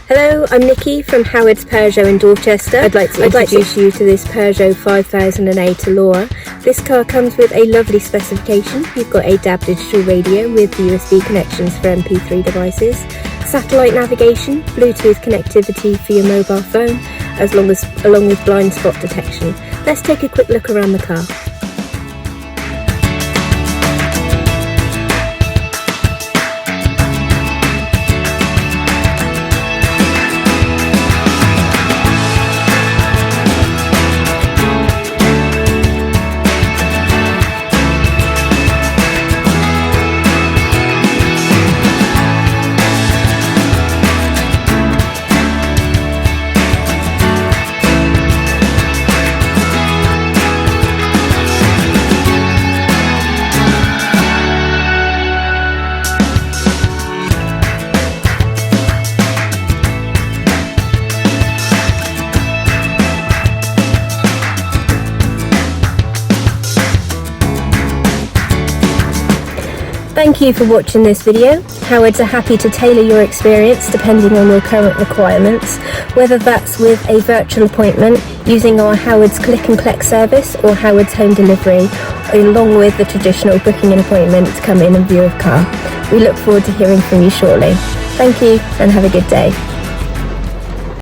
Hello, I'm Nikki from Howard's Peugeot in Dorchester. I'd like to introduce you to this Peugeot 5008 Allura. This car comes with a lovely specification. You've got a DAB digital radio with USB connections for MP3 devices, satellite navigation, Bluetooth connectivity for your mobile phone, along with blind spot detection. Let's take a quick look around the car. Thank you for watching this video. Howards are happy to tailor your experience depending on your current requirements, whether that's with a virtual appointment, using our Howards Click and Collect service, or Howards Home Delivery, along with the traditional booking an appointment to come in and view a car. We look forward to hearing from you shortly. Thank you and have a good day.